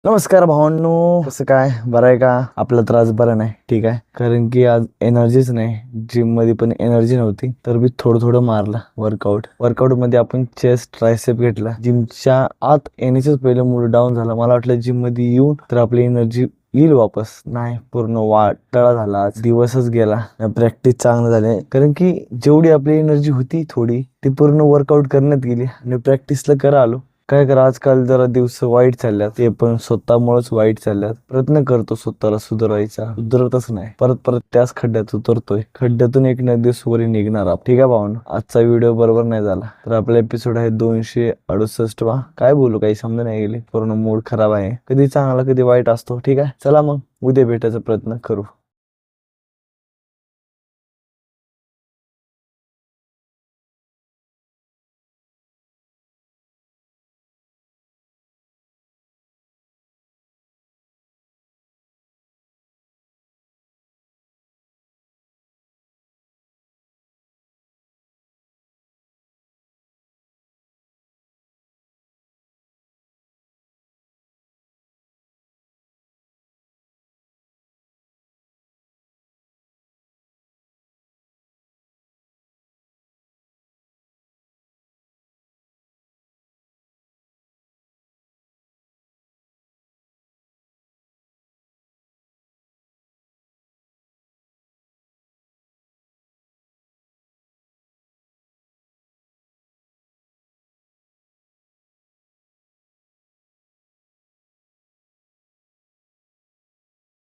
नमस्कार भावांनो, कसं काय? बरं आहे का? आपलं तर आज बरं नाही, ठीक आहे. कारण की आज एनर्जीच नाही. जिम मध्ये पण एनर्जी नव्हती, तर मी थोडं थोडं मारला वर्कआउट मध्ये आपण चेस्ट ट्रायसेप घेतला. जिमच्या आत येण्याच्याच पहिले मूड डाऊन झाला. मला वाटलं जिम मध्ये येऊन तर आपली एनर्जी येईल वापस. नाही, पूर्ण वाटळा झाला. आज दिवसच गेला. प्रॅक्टिस चांगलं झाले, कारण की जेवढी आपली एनर्जी होती थोडी, ती पूर्ण वर्कआउट करण्यात गेली आणि प्रॅक्टिसला करा आलो. काय करा, आजकाल जरा दिवस वाईट चालल्यात, ते पण स्वतःमुळेच वाईट चालल्यात. प्रयत्न करतो स्वतःला सुधारायचा, सुधारतच नाही. परत परत त्याच खड्ड्यात उतरतोय. खड्ड्यातून एक ना दिवस वरी निघणार आहोत. ठीक आहे भावना, आजचा व्हिडिओ बरोबर नाही झाला तर आपला एपिसोड आहे 268 वा. काय बोलू, काही समजा नाही गेले. पूर्ण मूड खराब आहे. कधी चांगला कधी वाईट असतो. ठीक आहे, चला मग उद्या भेटायचा प्रयत्न करू.